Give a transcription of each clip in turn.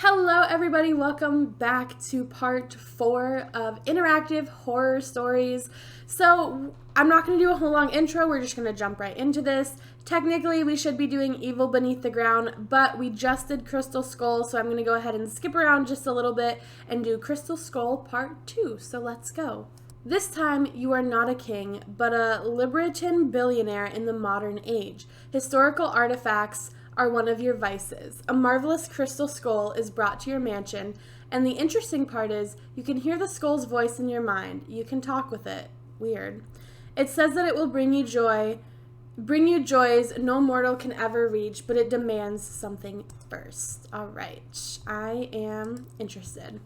Hello everybody, welcome back to part 4 of interactive horror stories. So I'm not going to do a whole long intro, we're just going to jump right into this. Technically we should be doing Evil Beneath the Ground, but we just did Crystal Skull, so I'm going to go ahead and skip around just a little bit and do Crystal Skull part 2, so let's go. This time, you are not a king, but a libertine billionaire in the modern age. Historical artifacts are one of your vices. A marvelous crystal skull is brought to your mansion, and the interesting part is you can hear the skull's voice in your mind. You can talk with it. Weird. It says that it will bring you joys no mortal can ever reach, but it demands something first. All right, I am interested.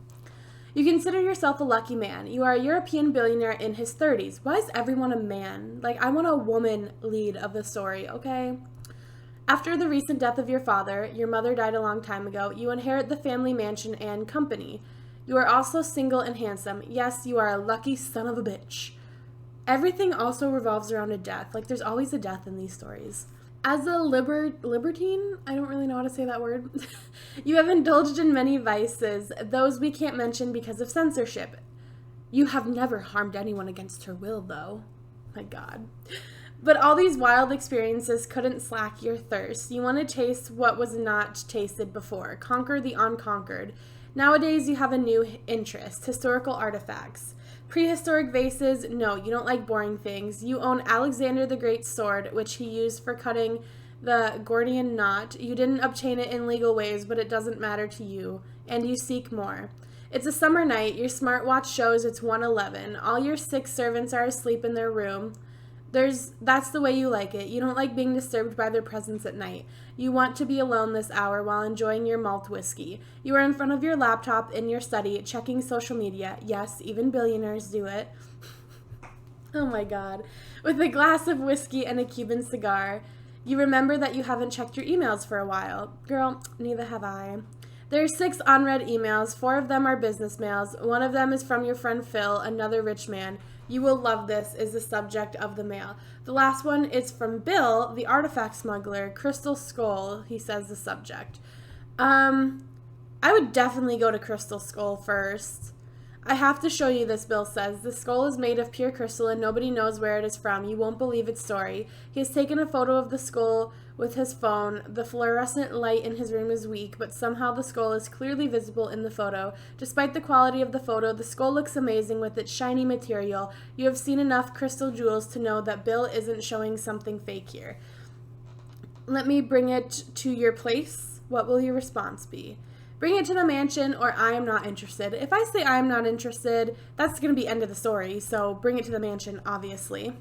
You consider yourself a lucky man. You are a European billionaire in his 30s. Why is everyone a man? Like, I want a woman lead of the story, okay? After the recent death of your father, your mother died a long time ago, you inherit the family mansion and company. You are also single and handsome. Yes, you are a lucky son of a bitch. Everything also revolves around a death. Like, there's always a death in these stories. As a libertine, I don't really know how to say that word, you have indulged in many vices, those we can't mention because of censorship. You have never harmed anyone against her will, though. My God. But all these wild experiences couldn't slack your thirst. You want to taste what was not tasted before, conquer the unconquered. Nowadays, you have a new interest, historical artifacts. Prehistoric vases, no, you don't like boring things. You own Alexander the Great's sword, which he used for cutting the Gordian knot. You didn't obtain it in legal ways, but it doesn't matter to you, and you seek more. It's a summer night. Your smartwatch shows it's 1:11. All your 6 servants are asleep in their room. That's the way you like it. You don't like being disturbed by their presence at night. You want to be alone this hour while enjoying your malt whiskey. You are in front of your laptop in your study, checking social media. Yes, even billionaires do it. Oh my God. With a glass of whiskey and a Cuban cigar. You remember that you haven't checked your emails for a while. Girl, neither have I. There are 6 unread emails. 4 of them are business mails. One of them is from your friend Phil, another rich man. You will love this is the subject of the mail. The last one is from Bill, the artifact smuggler, Crystal Skull, he says the subject. I would definitely go to Crystal Skull first. I have to show you this, Bill says. The skull is made of pure crystal and nobody knows where it is from. You won't believe its story. He has taken a photo of the skull with his phone. The fluorescent light in his room is weak, but somehow the skull is clearly visible in the photo. Despite the quality of the photo, the skull looks amazing with its shiny material. You have seen enough crystal jewels to know that Bill isn't showing something fake here. Let me bring it to your place. What will your response be? Bring it to the mansion, or I am not interested. If I say I am not interested, that's going to be end of the story, so bring it to the mansion, obviously.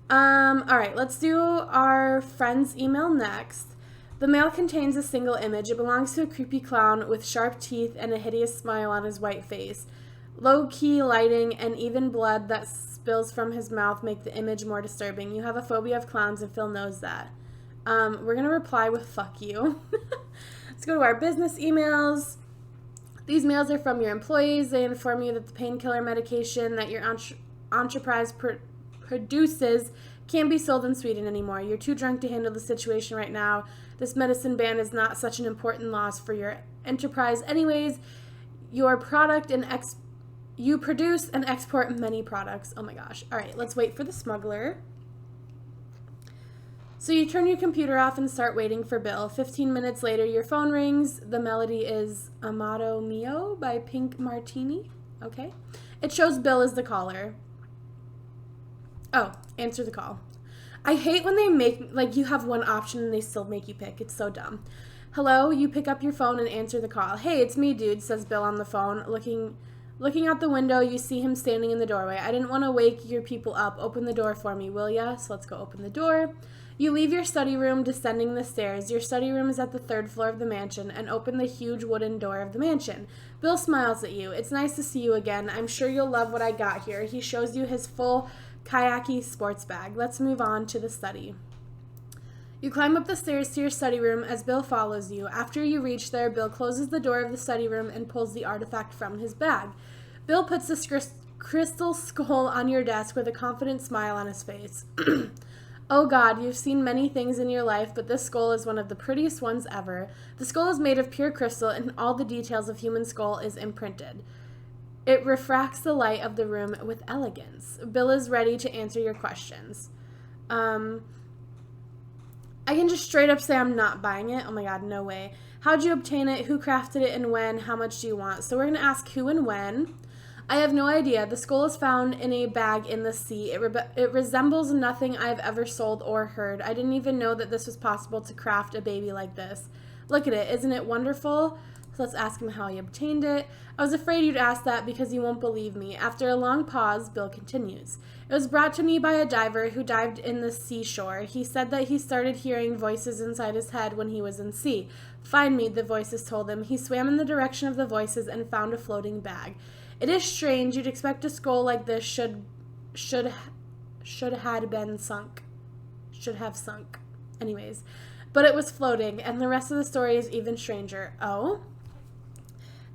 Alright, let's do our friend's email next. The mail contains a single image. It belongs to a creepy clown with sharp teeth and a hideous smile on his white face. Low-key lighting and even blood that spills from his mouth make the image more disturbing. You have a phobia of clowns, and Phil knows that. We're going to reply with fuck you. Let's go to our business emails. These mails are from your employees. They inform you that the painkiller medication that your enterprise produces can't be sold in Sweden anymore. You're too drunk to handle the situation right now. This medicine ban is not such an important loss for your enterprise anyways. Your product and you produce and export many products. Oh my gosh. All right, let's wait for the smuggler. So you turn your computer off and start waiting for Bill. 15 minutes later, your phone rings. The melody is Amato Mio by Pink Martini. Okay. It shows Bill as the caller. Oh, answer the call. I hate when they make, like, you have one option and they still make you pick. It's so dumb. Hello, you pick up your phone and answer the call. Hey, it's me, dude, says Bill on the phone. Looking out the window, you see him standing in the doorway. I didn't want to wake your people up. Open the door for me, will ya? So let's go open the door. You leave your study room, descending the stairs. Your study room is at the 3rd floor of the mansion, and open the huge wooden door of the mansion. Bill smiles at you. It's nice to see you again. I'm sure you'll love what I got here. He shows you his full kayaki sports bag. Let's move on to the study. You climb up the stairs to your study room as Bill follows you. After you reach there, Bill closes the door of the study room and pulls the artifact from his bag. Bill puts the crystal skull on your desk with a confident smile on his face. Oh God, you've seen many things in your life, but this skull is one of the prettiest ones ever. The skull is made of pure crystal, and all the details of human skull is imprinted. It refracts the light of the room with elegance. Bill is ready to answer your questions. I can just straight up say I'm not buying it. Oh my God, no way. How'd you obtain it? Who crafted it and when? How much do you want? So we're going to ask who and when. I have no idea. The skull is found in a bag in the sea. It resembles nothing I've ever sold or heard. I didn't even know that this was possible to craft a baby like this. Look at it. Isn't it wonderful? So let's ask him how he obtained it. I was afraid you'd ask that because you won't believe me. After a long pause, Bill continues. It was brought to me by a diver who dived in the seashore. He said that he started hearing voices inside his head when he was in sea. Find me, the voices told him. He swam in the direction of the voices and found a floating bag. It is strange. You'd expect a skull like this should had been sunk. Should have sunk. Anyways, but it was floating, and the rest of the story is even stranger. Oh?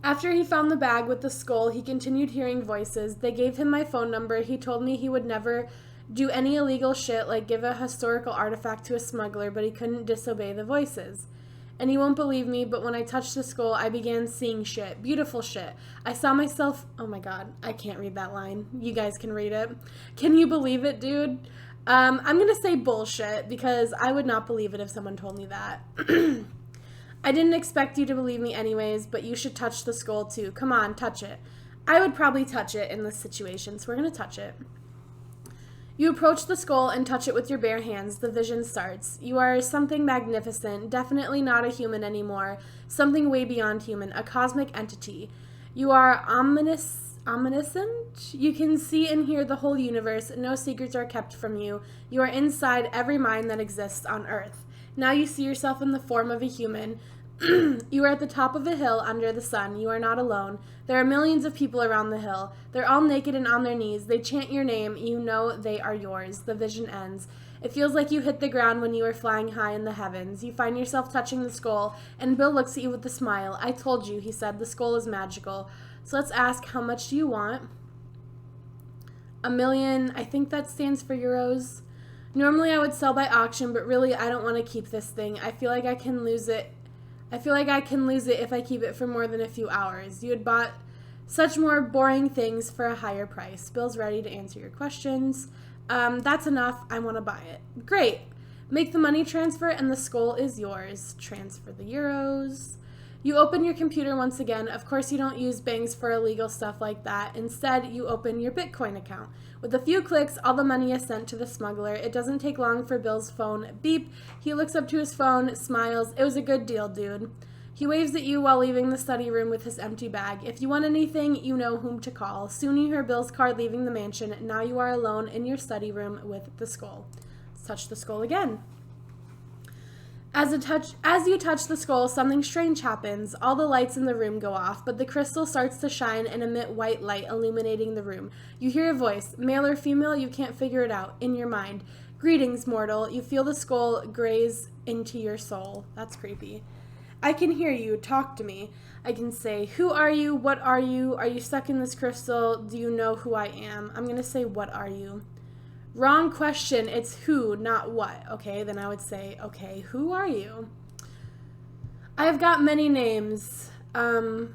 After he found the bag with the skull, he continued hearing voices. They gave him my phone number. He told me he would never do any illegal shit like give a historical artifact to a smuggler, but he couldn't disobey the voices. And he won't believe me, but when I touched the skull, I began seeing shit. Beautiful shit. I saw myself... Oh my God, I can't read that line. You guys can read it. Can you believe it, dude? I'm going to say bullshit because I would not believe it if someone told me that. I didn't expect you to believe me anyways, but you should touch the skull too. Come on, touch it. I would probably touch it in this situation, so we're going to touch it. You approach the skull and touch it with your bare hands. The vision starts. You are something magnificent, definitely not a human anymore, something way beyond human, a cosmic entity. You are omniscient. You can see and hear the whole universe. No secrets are kept from you. You are inside every mind that exists on Earth. Now you see yourself in the form of a human. You are at the top of a hill under the sun. You are not alone. There are millions of people around the hill. They're all naked and on their knees. They chant your name. You know they are yours. The vision ends. It feels like you hit the ground when you were flying high in the heavens. You find yourself touching the skull, and Bill looks at you with a smile. I told you, he said, the skull is magical. So let's ask, how much do you want? $1 million. I think that stands for euros. Normally I would sell by auction, but really I don't want to keep this thing. I feel like I can lose it. If I keep it for more than a few hours. You had bought such more boring things for a higher price. Bill's ready to answer your questions. That's enough. I want to buy it. Great. Make the money transfer and the skull is yours. Transfer the euros. You open your computer once again. Of course, you don't use banks for illegal stuff like that. Instead, you open your Bitcoin account. With a few clicks, all the money is sent to the smuggler. It doesn't take long for Bill's phone. Beep. He looks up to his phone, smiles. It was a good deal, dude. He waves at you while leaving the study room with his empty bag. If you want anything, you know whom to call. Soon you hear Bill's car leaving the mansion. Now you are alone in your study room with the skull. Let's touch the skull again. As you touch the skull, something strange happens. All the lights in the room go off, but the crystal starts to shine and emit white light, illuminating the room. You hear a voice, male or female, you can't figure it out, in your mind. Greetings, mortal. You feel the skull graze into your soul. That's creepy. I can hear you. Talk to me. I can say, who are you? What are you? Are you stuck in this crystal? Do you know who I am? I'm going to say, what are you? Wrong question. It's who, not what. Okay, then I would say, okay, who are you? I have got many names. Zerisil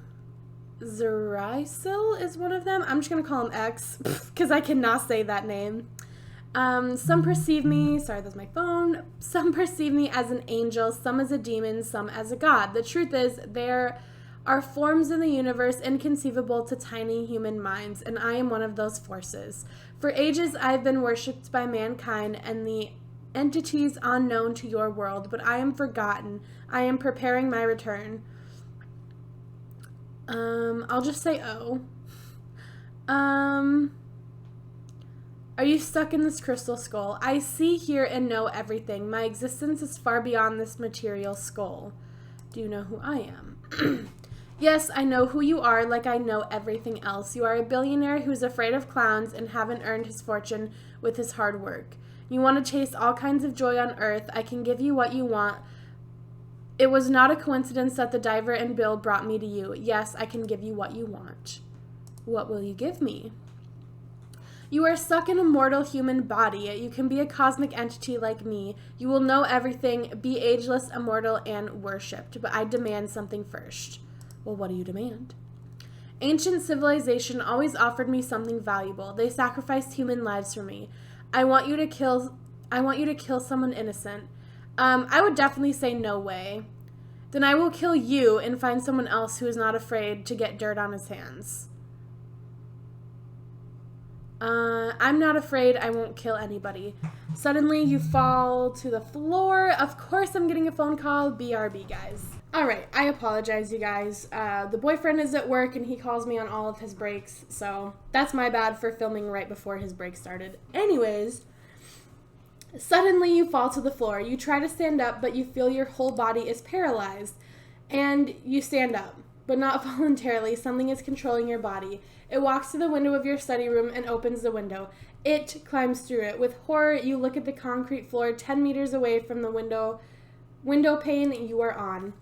is one of them. I'm just going to call him X because I cannot say that name. Some perceive me, sorry, that's my phone. Some perceive me as an angel, some as a demon, some as a god. The truth is, there are forms in the universe inconceivable to tiny human minds, and I am one of those forces. For ages, I have been worshipped by mankind and the entities unknown to your world, but I am forgotten. I am preparing my return. I'll just say O. Are you stuck in this crystal skull? I see, hear, and know everything. My existence is far beyond this material skull. Do you know who I am? Yes, I know who you are, like I know everything else. You are a billionaire who's afraid of clowns and haven't earned his fortune with his hard work. You want to chase all kinds of joy on earth. I can give you what you want. It was not a coincidence that the diver and Bill brought me to you. Yes, I can give you what you want. What will you give me? You are stuck in a mortal human body. You can be a cosmic entity like me. You will know everything, be ageless, immortal, and worshipped. But I demand something first. Well, what do you demand? Ancient civilization always offered me something valuable. They sacrificed human lives for me. I want you to kill someone innocent. I would definitely say no way. Then I will kill you and find someone else who is not afraid to get dirt on his hands. I'm not afraid. I won't kill anybody. Suddenly you fall to the floor. Of course I'm getting a phone call. BRB, guys. Alright, I apologize, you guys. The boyfriend is at work and he calls me on all of his breaks, so that's my bad for filming right before his break started. Anyways, suddenly you fall to the floor. You try to stand up, but you feel your whole body is paralyzed. And you stand up, but not voluntarily. Something is controlling your body. It walks to the window of your study room and opens the window. It climbs through it. With horror, you look at the concrete floor 10 meters away from the window pane you are on.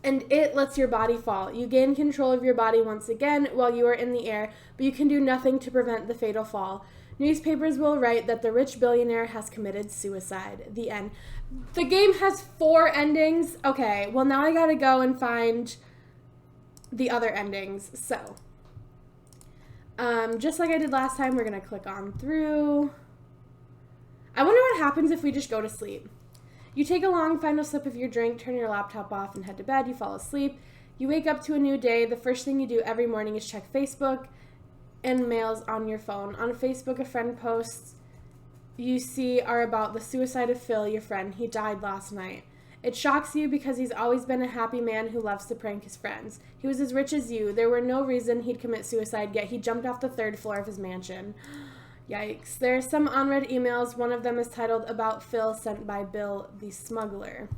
And it lets your body fall. You gain control of your body once again while you are in the air, but you can do nothing to prevent the fatal fall. Newspapers will write that the rich billionaire has committed suicide. The end. The game has 4 endings. Okay, well now I gotta go and find the other endings. So, just like I did last time, we're gonna click on through. I wonder what happens if we just go to sleep. You take a long final sip of your drink, turn your laptop off, and head to bed. You fall asleep. You wake up to a new day. The first thing you do every morning is check Facebook and mails on your phone. On Facebook, a friend posts you see are about the suicide of Phil, your friend. He died last night. It shocks you because he's always been a happy man who loves to prank his friends. He was as rich as you. There were no reason he'd commit suicide, yet he jumped off the 3rd floor of his mansion. Yikes. There are some unread emails. One of them is titled About Phil, sent by Bill the Smuggler.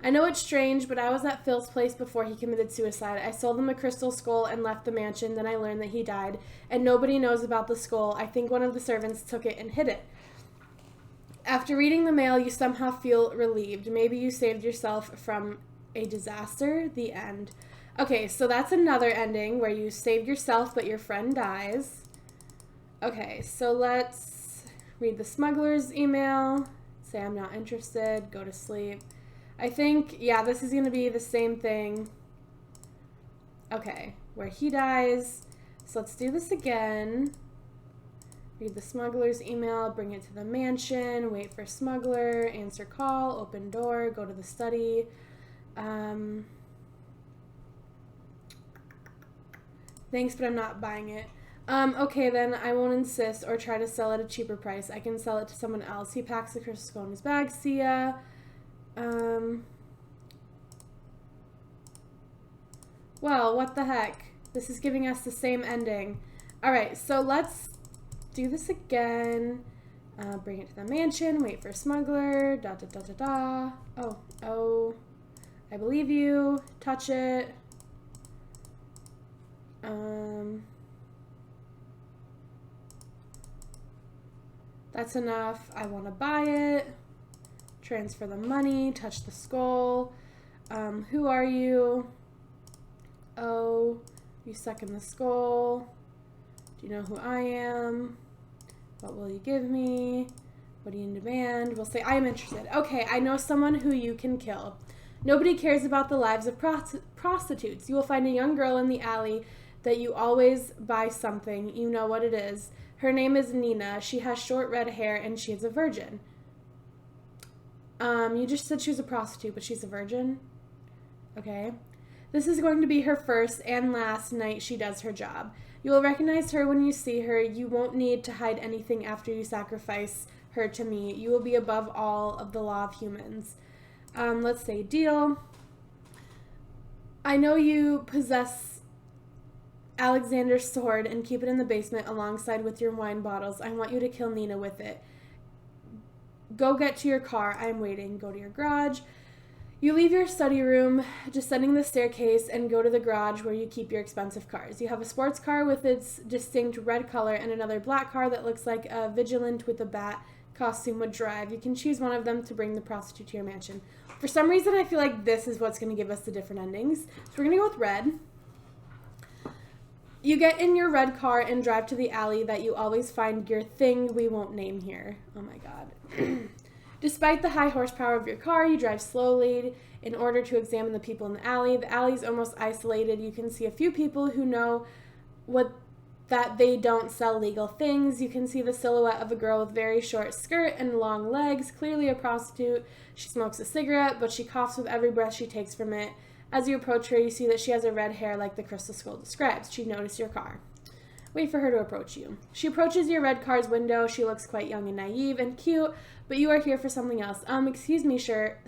I know it's strange, but I was at Phil's place before he committed suicide. I sold him a crystal skull and left the mansion. Then I learned that he died, and nobody knows about the skull. I think one of the servants took it and hid it. After reading the mail, you somehow feel relieved. Maybe you saved yourself from a disaster. The end. Okay, so that's another ending where you saved yourself, but your friend dies. Okay, so let's read the smuggler's email. Say I'm not interested. Go to sleep. I think, yeah, this is going to be the same thing. Okay, where he dies. So let's do this again. Read the smuggler's email, bring it to the mansion, wait for smuggler, answer call, open door, go to the study. Thanks, but I'm not buying it. Okay, then I won't insist or try to sell at a cheaper price. I can sell it to someone else. He packs the crystal skull in his bag. See ya. Well, what the heck? This is giving us the same ending. Alright, so let's do this again. Bring it to the mansion. Wait for smuggler. Da da da da da. Oh. I believe you. Touch it. That's enough. I want to buy it. Transfer the money. Touch the skull. Who are you? Oh, you suck in the skull. Do you know who I am? What will you give me? What do you demand? We'll say, I am interested. Okay, I know someone who you can kill. Nobody cares about the lives of prostitutes. You will find a young girl in the alley that you always buy something. You know what it is. Her name is Nina. She has short red hair and she is a virgin. You just said she was a prostitute, but she's a virgin? Okay. This is going to be her first and last night she does her job. You will recognize her when you see her. You won't need to hide anything after you sacrifice her to me. You will be above all of the law of humans. Let's say deal. I know you possess Alexander's sword and keep it in the basement alongside with your wine bottles. I want you to kill Nina with it. Go get to your car. I am waiting. Go to your garage. You leave your study room, descending the staircase, and go to the garage where you keep your expensive cars. You have a sports car with its distinct red color and another black car that looks like a vigilant with a bat costume would drive. You can choose one of them to bring the prostitute to your mansion. For some reason, I feel like this is what's going to give us the different endings. So we're going to go with red. You get in your red car and drive to the alley that you always find your thing we won't name here. Oh my god. Despite the high horsepower of your car, you drive slowly in order to examine the people in the alley. The alley is almost isolated. You can see a few people who know that they don't sell legal things. You can see the silhouette of a girl with very short skirt and long legs, clearly a prostitute. She smokes a cigarette, but she coughs with every breath she takes from it. As you approach her, you see that she has a red hair like the crystal skull describes. She noticed your car. Wait for her to approach you. She approaches your red car's window. She looks quite young and naive and cute, but you are here for something else. Excuse me, sir.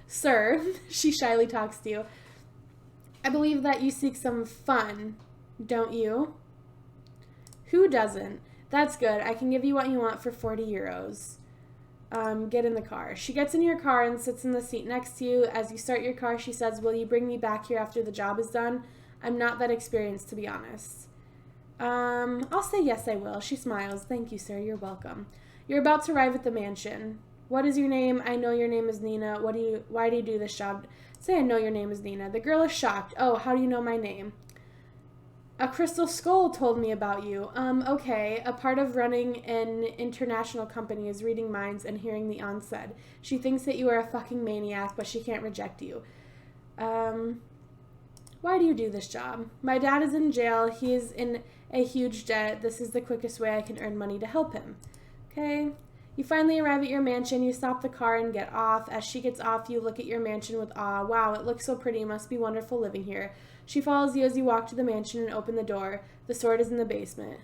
Sir. She shyly talks to you. I believe that you seek some fun, don't you? Who doesn't? That's good. I can give you what you want for 40 euros. Get in the car. She gets in your car and sits in the seat next to you. As you start your car, she says, will you bring me back here after the job is done? I'm not that experienced, to be honest. I'll say yes, I will. She smiles. Thank you, sir. You're welcome. You're about to arrive at the mansion. What is your name? I know your name is Nina. Why do you do this job? Say I know your name is Nina. The girl is shocked. Oh, how do you know my name? A crystal skull told me about you. Okay. A part of running an international company is reading minds and hearing the unsaid. She thinks that you are a fucking maniac, but she can't reject you. Why do you do this job? My dad is in jail. He is in a huge debt. This is the quickest way I can earn money to help him. Okay. You finally arrive at your mansion. You stop the car and get off. As she gets off, you look at your mansion with awe. Wow, it looks so pretty. Must be wonderful living here. She follows you as you walk to the mansion and open the door. The sword is in the basement.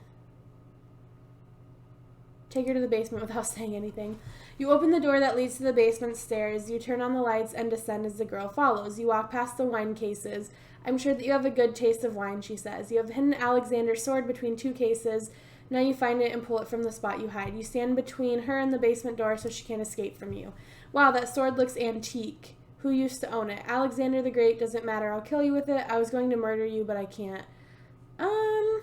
Take her to the basement without saying anything. You open the door that leads to the basement stairs. You turn on the lights and descend as the girl follows. You walk past the wine cases. I'm sure that you have a good taste of wine, she says. You have hidden Alexander's sword between two cases. Now you find it and pull it from the spot you hide. You stand between her and the basement door so she can't escape from you. Wow, that sword looks antique. Who used to own it? Alexander the Great. Doesn't matter. I'll kill you with it. I was going to murder you, but I can't. I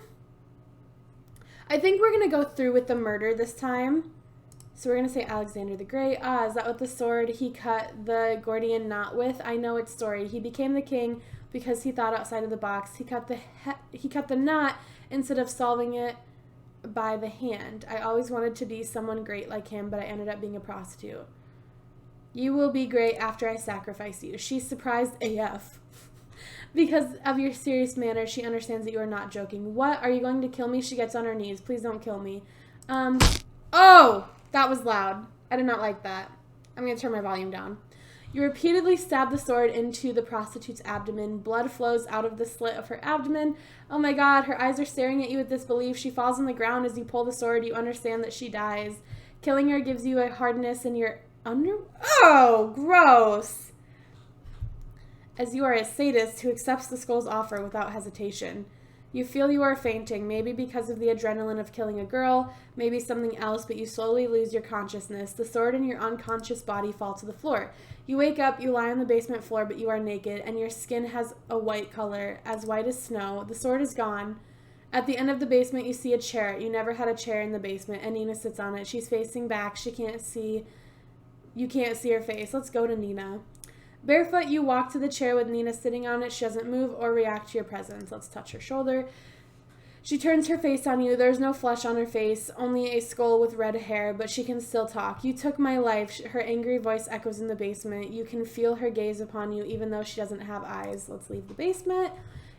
think we're going to go through with the murder this time. So we're going to say Alexander the Great. Ah, is that what the sword he cut the Gordian knot with? I know its story. He became the king because he thought outside of the box. He cut the knot instead of solving it by the hand. I always wanted to be someone great like him, but I ended up being a prostitute. You will be great after I sacrifice you. She's surprised AF. Because of your serious manner, she understands that you are not joking. What? Are you going to kill me? She gets on her knees. Please don't kill me. Oh! That was loud. I did not like that. I'm going to turn my volume down. You repeatedly stab the sword into the prostitute's abdomen. Blood flows out of the slit of her abdomen. Oh my god, her eyes are staring at you with disbelief. She falls on the ground as you pull the sword. You understand that she dies. Killing her gives you a hardness in your Oh, gross. As you are a sadist who accepts the skull's offer without hesitation. You feel you are fainting, maybe because of the adrenaline of killing a girl, maybe something else, but you slowly lose your consciousness. The sword and your unconscious body fall to the floor. You wake up, you lie on the basement floor, but you are naked, and your skin has a white color, as white as snow. The sword is gone. At the end of the basement, you see a chair. You never had a chair in the basement, and Nina sits on it. She's facing back. You can't see her face. Let's go to Nina. Barefoot, you walk to the chair with Nina sitting on it. She doesn't move or react to your presence. Let's touch her shoulder. She turns her face on you. There's no flesh on her face, only a skull with red hair, but she can still talk. You took my life. Her angry voice echoes in the basement. You can feel her gaze upon you, even though she doesn't have eyes. Let's leave the basement.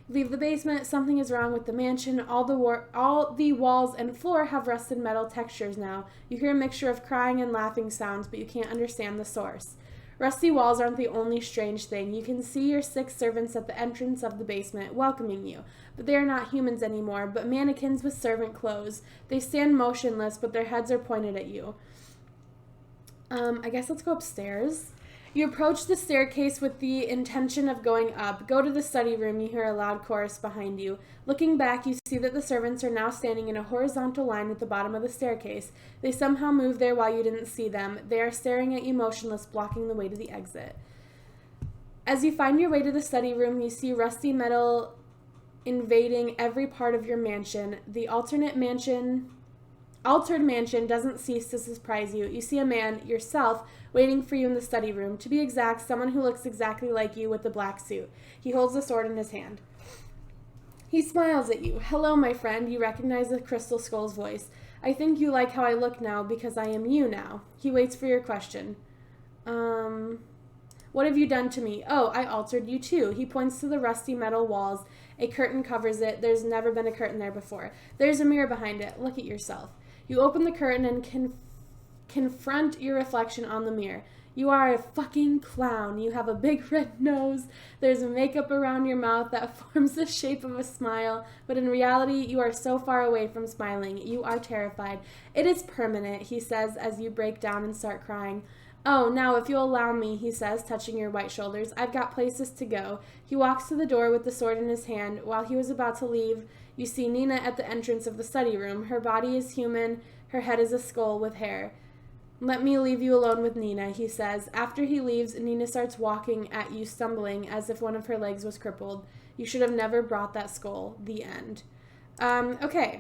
Leave the basement. Something is wrong with the mansion. All the walls and floor have rusted metal textures now. You hear a mixture of crying and laughing sounds, but you can't understand the source. Rusty walls aren't the only strange thing. You can see your 6 servants at the entrance of the basement, welcoming you. But they are not humans anymore, but mannequins with servant clothes. They stand motionless, but their heads are pointed at you. I guess let's go upstairs. You approach the staircase with the intention of going up. Go to the study room. You hear a loud chorus behind you. Looking back, you see that the servants are now standing in a horizontal line at the bottom of the staircase. They somehow moved there while you didn't see them. They are staring at you motionless, blocking the way to the exit. As you find your way to the study room, you see rusty metal invading every part of your mansion. The altered mansion doesn't cease to surprise you. You see a man, yourself, waiting for you in the study room. To be exact, someone who looks exactly like you with the black suit. He holds the sword in his hand. He smiles at you. Hello, my friend. You recognize the crystal skull's voice. I think you like how I look now because I am you now. He waits for your question. What have you done to me? Oh, I altered you too. He points to the rusty metal walls. A curtain covers it. There's never been a curtain there before. There's a mirror behind it. Look at yourself. You open the curtain and confront your reflection on the mirror. You are a fucking clown. You have a big red nose. There's makeup around your mouth that forms the shape of a smile, but in reality, you are so far away from smiling. You are terrified. It is permanent, he says as you break down and start crying. Oh, now if you'll allow me, he says, touching your white shoulders. I've got places to go. He walks to the door with the sword in his hand. While he was about to leave, you see Nina at the entrance of the study room. Her body is human. Her head is a skull with hair. Let me leave you alone with Nina, he says. After he leaves, Nina starts walking at you, stumbling as if one of her legs was crippled. You should have never brought that skull. The end. Okay.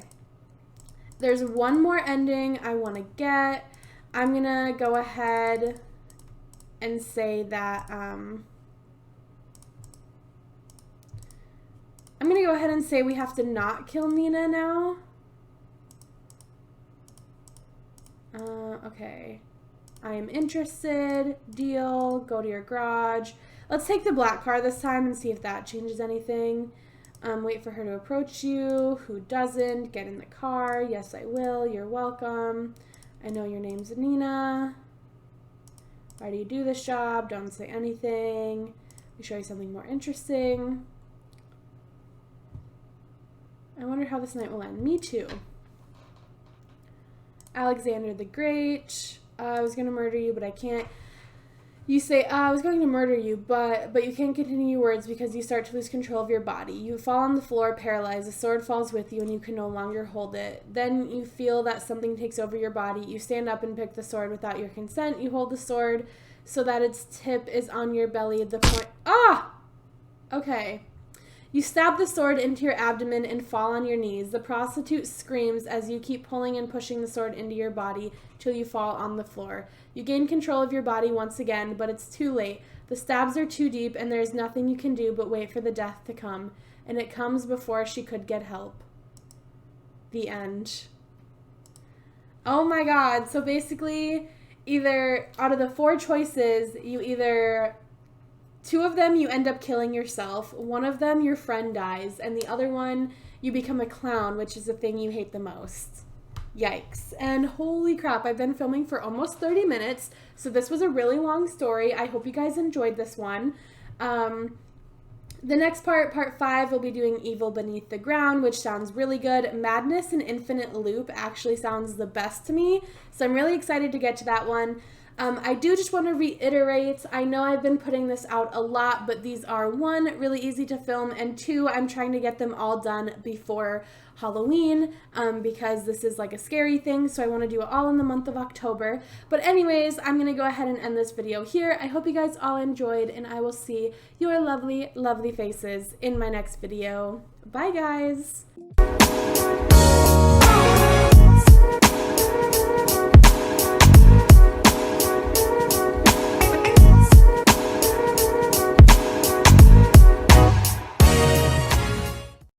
There's one more ending I want to get. I'm going to go ahead and say that, I'm going to go ahead and say we have to not kill Nina now. Okay. I am interested. Deal. Go to your garage. Let's take the black car this time and see if that changes anything. Wait for her to approach you. Who doesn't? Get in the car. Yes, I will. You're welcome. I know your name's Nina. Why do you do this job? Don't say anything. Let me show you something more interesting. I wonder how this night will end. Me too. Alexander the Great. I was going to murder you, but I can't. You say, I was going to murder you, but you can't continue your words because you start to lose control of your body. You fall on the floor, paralyzed. The sword falls with you, and you can no longer hold it. Then you feel that something takes over your body. You stand up and pick the sword without your consent. You hold the sword so that its tip is on your belly at the point. Ah! Okay. You stab the sword into your abdomen and fall on your knees. The prostitute screams as you keep pulling and pushing the sword into your body till you fall on the floor. You gain control of your body once again, but it's too late. The stabs are too deep and there is nothing you can do but wait for the death to come. And it comes before she could get help. The end. Oh my god. So basically, either out of the 4 choices, you either... 2 of them, you end up killing yourself. 1 of them, your friend dies. And the other one, you become a clown, which is the thing you hate the most. Yikes. And holy crap, I've been filming for almost 30 minutes. So this was a really long story. I hope you guys enjoyed this one. The next part 5, we'll be doing Evil Beneath the Ground, which sounds really good. Madness and Infinite Loop actually sounds the best to me. So I'm really excited to get to that one. I do just want to reiterate, I know I've been putting this out a lot, but these are 1, really easy to film, and 2, I'm trying to get them all done before Halloween, because this is like a scary thing, so I want to do it all in the month of October. But anyways, I'm going to go ahead and end this video here. I hope you guys all enjoyed, and I will see your lovely, lovely faces in my next video. Bye, guys!